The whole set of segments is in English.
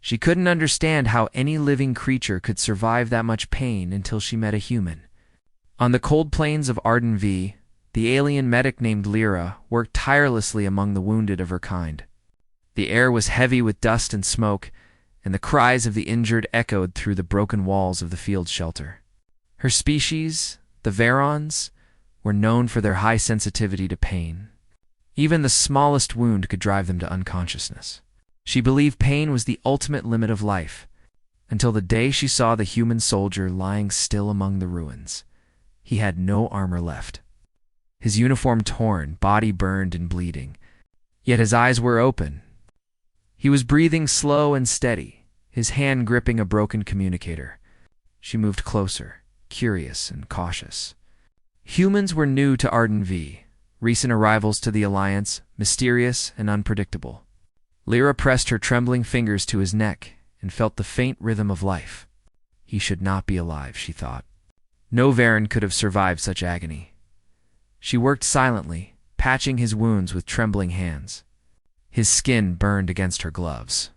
She couldn't understand how any living creature could survive that much pain until she met a human. On the cold plains of Arden V, the alien medic named Lyra worked tirelessly among the wounded of her kind. The air was heavy with dust and smoke, and the cries of the injured echoed through the broken walls of the field shelter. Her species, the Varons, were known for their high sensitivity to pain. Even the smallest wound could drive them to unconsciousness. She believed pain was the ultimate limit of life, until the day she saw the human soldier lying still among the ruins. He had no armor left. His uniform torn, body burned and bleeding, yet his eyes were open. He was breathing slow and steady, his hand gripping a broken communicator. She moved closer, curious and cautious. Humans were new to Arden V, recent arrivals to the Alliance, mysterious and unpredictable. Lyra pressed her trembling fingers to his neck and felt the faint rhythm of life. He should not be alive, she thought. No Varan could have survived such agony. She worked silently, patching his wounds with trembling hands. His skin burned against her gloves.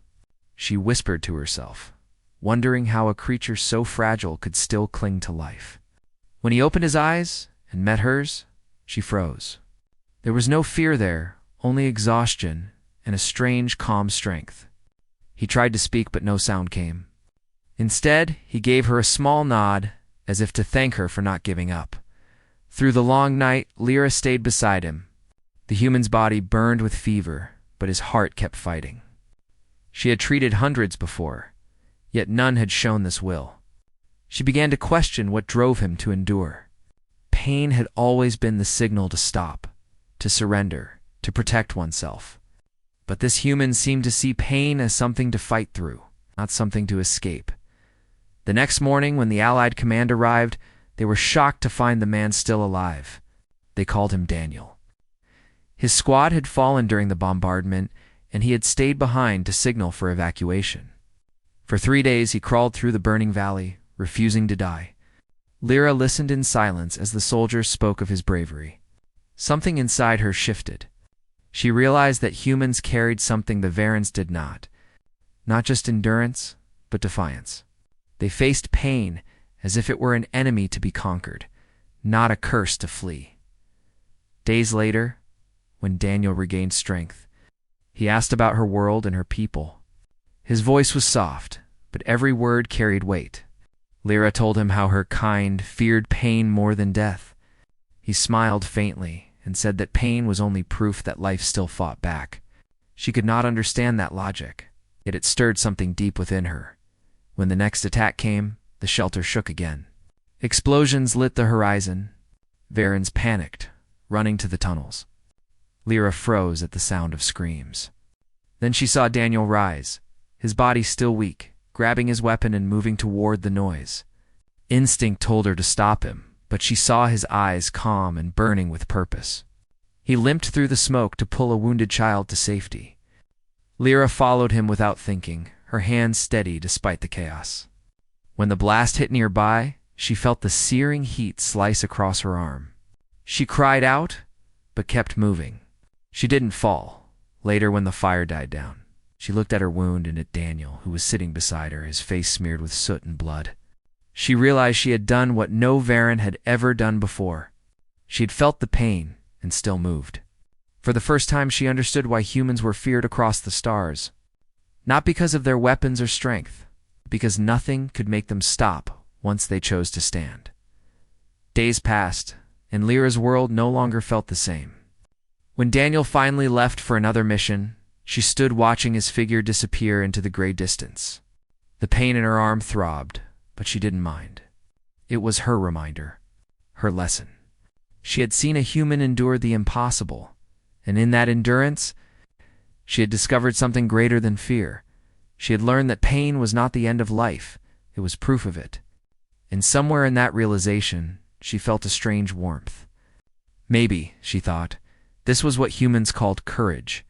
She whispered to herself, wondering how a creature so fragile could still cling to life. When he opened his eyes and met hers, she froze. There was no fear there, only exhaustion and a strange, calm strength. He tried to speak, but no sound came. Instead, he gave her a small nod, as if to thank her for not giving up. Through the long night, Lyra stayed beside him. The human's body burned with fever, but his heart kept fighting. She had treated hundreds before, yet none had shown this will. She began to question what drove him to endure. Pain had always been the signal to stop, to surrender, to protect oneself. But this human seemed to see pain as something to fight through, not something to escape. The next morning, when the Allied command arrived, they were shocked to find the man still alive. They called him Daniel. His squad had fallen during the bombardment, and he had stayed behind to signal for evacuation. For 3 days he crawled through the burning valley, refusing to die. Lyra listened in silence as the soldiers spoke of his bravery. Something inside her shifted. She realized that humans carried something the Varans did not just endurance, but defiance. They faced pain as if it were an enemy to be conquered, not a curse to flee. Days later, when Daniel regained strength, he asked about her world and her people. His voice was soft, but every word carried weight. Lyra told him how her kind feared pain more than death. He smiled faintly and said that pain was only proof that life still fought back. She could not understand that logic, yet it stirred something deep within her. When the next attack came, the shelter shook again. Explosions lit the horizon. Varans panicked, running to the tunnels. Lyra froze at the sound of screams. Then she saw Daniel rise, his body still weak, grabbing his weapon and moving toward the noise. Instinct told her to stop him, but she saw his eyes calm and burning with purpose. He limped through the smoke to pull a wounded child to safety. Lyra followed him without thinking, her hands steady despite the chaos. When the blast hit nearby, she felt the searing heat slice across her arm. She cried out, but kept moving. She didn't fall. Later, when the fire died down, she looked at her wound and at Daniel, who was sitting beside her, his face smeared with soot and blood. She realized she had done what no Varan had ever done before. She had felt the pain and still moved. For the first time, she understood why humans were feared across the stars. Not because of their weapons or strength, but because nothing could make them stop once they chose to stand. Days passed, and Lyra's world no longer felt the same. When Daniel finally left for another mission, she stood watching his figure disappear into the gray distance. The pain in her arm throbbed, but she didn't mind. It was her reminder, her lesson. She had seen a human endure the impossible, and in that endurance, she had discovered something greater than fear. She had learned that pain was not the end of life, it was proof of it. And somewhere in that realization, she felt a strange warmth. Maybe, she thought, this was what humans called courage,